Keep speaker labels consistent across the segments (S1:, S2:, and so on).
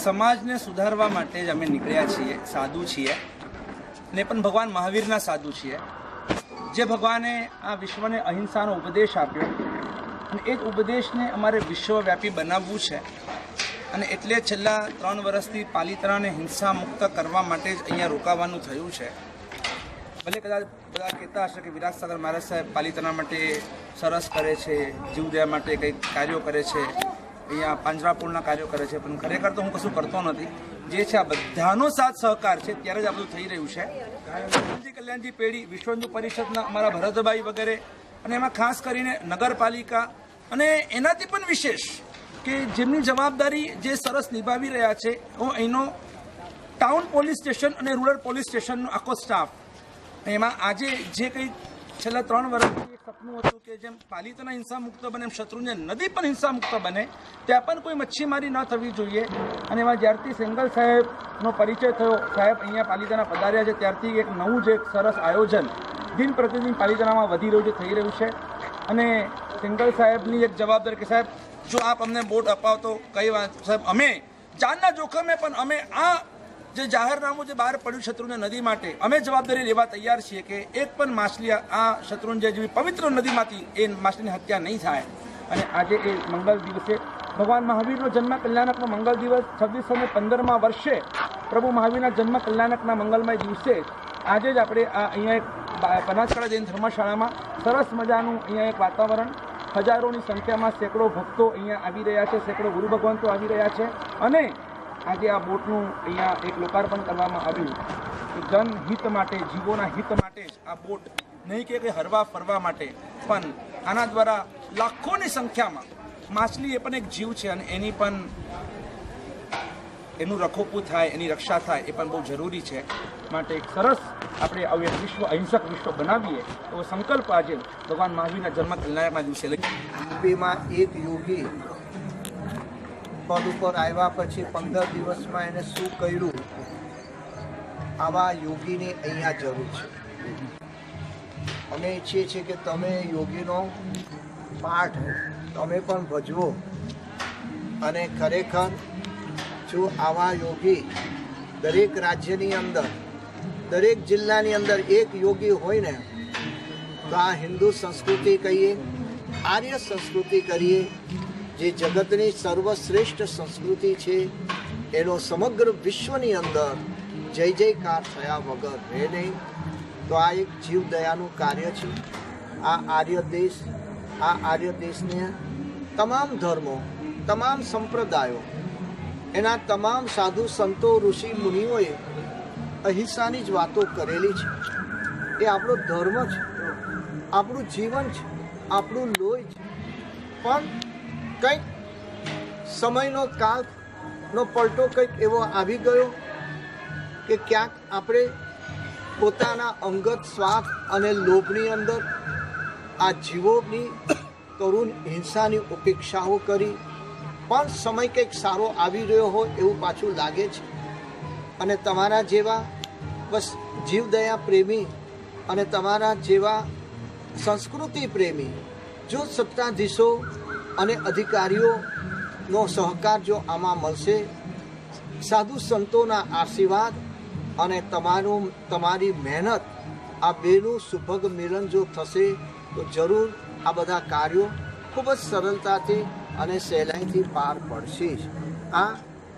S1: સમાજને સુધારવા માટે જ અમે નીકળ્યા છીએ, સાધુ છીએ ને પણ ભગવાન મહાવીરના સાધુ છીએ, જે ભગવાને આ વિશ્વને અહિંસાનો ઉપદેશ આપ્યો અને એ જ ઉપદેશને અમારે વિશ્વવ્યાપી બનાવવું છે અને એટલે છેલ્લા 3 વર્ષથી પાલિતાણાને હિંસા મુક્ત કરવા માટે જ અહીંયા રોકાવાનું થયું છે। ભલે કદાચ બધા કહેતા હશે કે વિરાટ સાગર મહારાજ સાહેબ પાલિતાણા માટે સરસ કરે છે, જીવદયા માટે કંઈક કાર્યો કરે છે, અહીંયા પાંજરાપોળના કાર્યો કરે છે, પણ ખરેખર તો હું કશું કરતો નથી। જે છે આ બધાનો સાથ સહકાર છે ત્યારે જ આ બધું થઈ રહ્યું છે। કલ્યાણજી પેઢી, વિશ્વ હિન્દુ પરિષદના અમારા ભરતભાઈ વગેરે, અને એમાં ખાસ કરીને નગરપાલિકા અને એનાથી પણ વિશેષ કે જેમની જવાબદારી જે સરસ નિભાવી રહ્યા છે, હું અહીંનો ટાઉન પોલીસ સ્ટેશન અને રૂરલ પોલીસ સ્ટેશનનો આખો સ્ટાફ, એમાં આજે જે કંઈ છેલ્લા 3 વર્ષથી એક સપનું હતું કે જેમ પાલિતાણા હિંસા મુક્ત બને એમ શત્રુંજય નદી પણ હિંસા મુક્ત બને, ત્યાં પણ કોઈ મચ્છીમારી ન થવી જોઈએ। અને એમાં જ્યારથી સેંગલ સાહેબનો પરિચય થયો, સાહેબ અહીંયા પાલિતાણા પધાર્યા છે, ત્યારથી એક નવું જે એક સરસ આયોજન દિન પ્રતિદિન પાલિતાણામાં વધી રહ્યું છે, થઈ રહ્યું છે। અને સેંગલ સાહેબની એક જવાબદારી કે સાહેબ જો આપ અમને બોટ અપાવતો કઈ વાત સાહેબ, અમે જાનના જોખમે પણ અમે આ જે જાહેરનામું જે બહાર પડ્યું શત્રુંજય નદી માટે અમે જવાબદારી લેવા તૈયાર છીએ કે એક પણ માછલી આ શત્રુંજય જેવી પવિત્ર નદીમાંથી એ માછલીની હત્યા નહીં થાય। અને આજે એ મંગલ દિવસે ભગવાન મહાવીરનો જન્મ કલ્યાણકનો મંગલ દિવસ 2615મા વર્ષે પ્રભુ મહાવીરના જન્મ કલ્યાણકના મંગલમય દિવસે આજે જ આપણે આ અહીંયા એક બનાસકાંઠા જૈન ધર્મશાળામાં સરસ મજાનું અહીંયા એક વાતાવરણ, હજારોની સંખ્યામાં સેંકડો ભક્તો અહીંયા આવી રહ્યા છે, સેંકડો ગુરુ ભગવંતો આવી રહ્યા છે અને આજે આ બોટનું અહીંયા એક લોકાર્પણ કરવામાં આવ્યું કે જનહિત માટે, જીવોના હિત માટે જ આ બોટ, નહીં કે હરવા ફરવા માટે, પણ આના દ્વારા લાખોની સંખ્યામાં માછલી એ પણ એક જીવ છે અને એની પણ એનું રખોપું થાય, એની રક્ષા થાય એ પણ બહુ જરૂરી છે। માટે એક સરસ આપણે આવું એક વિશ્વ અહિંસક વિશ્વ બનાવીએ એવો સંકલ્પ આજે ભગવાન મહાવીરના જન્મ કલ્યાણકના દિવસે
S2: યુપીમાં એક યોગી પદ ઉપર આવ્યા પછી 15 દિવસમાં એને શું કર્યું, આવા યોગીની અહીંયા જરૂર છે। અમે ઈચ્છીએ છીએ કે તમે યોગીનો પાઠ તમે પણ ભજવો અને ખરેખર જો આવા યોગી દરેક રાજ્યની અંદર, દરેક જિલ્લાની અંદર એક યોગી હોય ને તો આ હિન્દુ સંસ્કૃતિ કહીએ, આર્ય સંસ્કૃતિ કરીએ, જે જગતની સર્વશ્રેષ્ઠ સંસ્કૃતિ છે એનો સમગ્ર વિશ્વની અંદર જય જયકાર થયા વગર રહે નહીં। તો આ એક જીવદયાનું કાર્ય છે। આ આર્ય દેશને તમામ ધર્મો, તમામ સંપ્રદાયો, એના તમામ સાધુ સંતો, ઋષિ મુનિઓએ અહિંસાની જ વાતો કરેલી છે। એ આપણો ધર્મ છે, આપણું જીવન છે, આપણું લોહી છે। પણ કંઈક સમયનો કાળનો પલટો કંઈક એવો આવી ગયો કે ક્યાંક આપણે પોતાના અંગત સ્વાર્થ અને લોભની અંદર આ જીવોની કરુણ હિંસાની ઉપેક્ષાઓ કરી, પણ સમય કંઈક સારો આવી રહ્યો હોય એવું પાછું લાગે છે। અને તમારા જેવા બસ જીવદયા પ્રેમી અને તમારા જેવા સંસ્કૃતિ પ્રેમી જો સત્તાધીશો અને અધિકારીઓનો સહકાર જો આમાં મળશે, સાધુ સંતોના આશીર્વાદ અને તમારી મહેનત, આ બેનું સુભગ મિલન જો થશે તો જરૂર આ બધા કાર્યો ખૂબ જ સરળતાથી અને સહેલાઈથી પાર પડશે જ। આ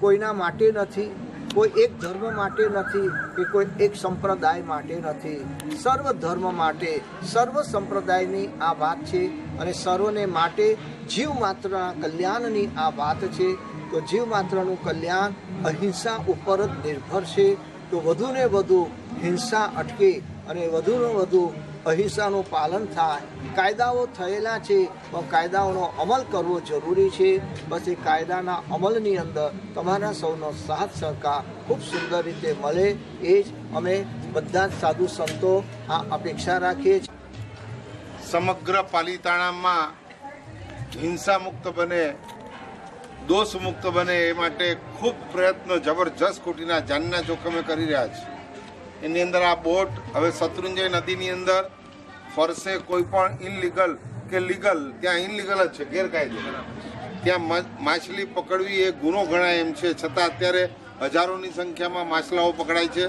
S2: કોઈના માટે નથી, કોઈ એક ધર્મ માટે નથી કે કોઈ એક સંપ્રદાય માટે નથી, સર્વ ધર્મ માટે, સર્વ સંપ્રદાયની આ વાત છે અને સર્વને માટે જીવ માત્રના કલ્યાણની આ વાત છે। તો જીવ માત્રનું કલ્યાણ અહિંસા ઉપર જ નિર્ભર છે। તો વધુને વધુ હિંસા અટકે અને વધુને વધુ અહિંસાનું પાલન થાય। કાયદાઓ થયેલા છે પણ કાયદાઓનો અમલ કરવો જરૂરી છે। બસ એ કાયદાના અમલની અંદર તમારા સૌનો સાથ સહકાર ખૂબ સુંદર રીતે મળે એ જ અમે બધા જ સાધુ સંતો આ અપેક્ષા રાખીએ છીએ।
S3: સમગ્ર પાલિતાણામાં હિંસા મુક્ત બને, દોષ મુક્ત બને એ માટે ખૂબ પ્રયત્નો જબરજસ્ત કોટીના જાનના જોખમે કરી રહ્યા છે। એની અંદર આ બોટ હવે શત્રુંજય નદીની અંદર ફરશે। કોઈ પણ ઇનલીગલ કે લીગલ, ત્યાં ઇનલીગલ જ છે, ગેરકાયદે, ત્યાં માછલી પકડવી એ ગુનો ગણાય એમ છે, છતાં અત્યારે હજારોની સંખ્યામાં માછલાઓ પકડાય છે.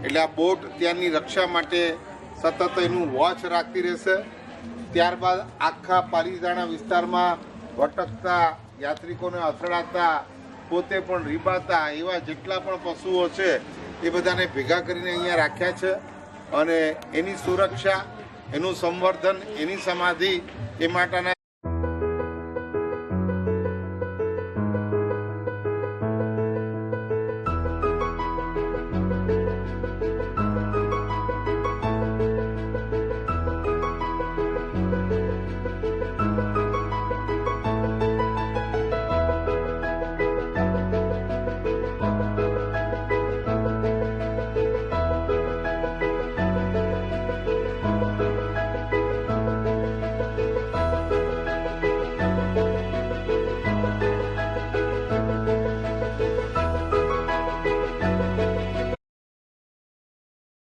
S3: એટલે આ બોટ ત્યાંની રક્ષા માટે સતત એનું વોચ રાખતી રહેશે. ત્યારબાદ આખા પાલીતાણા વિસ્તારમાં ભટકતા યાત્રિકોને અથડાતા પોતે પણ રીબાતા એવા જેટલા પણ પશુઓ છે એ બધાને ભેગા કરીને અહીંયા રાખ્યા છે અને એની સુરક્ષા, એનું સંવર્ધન, એની સમાધિ એ માટેના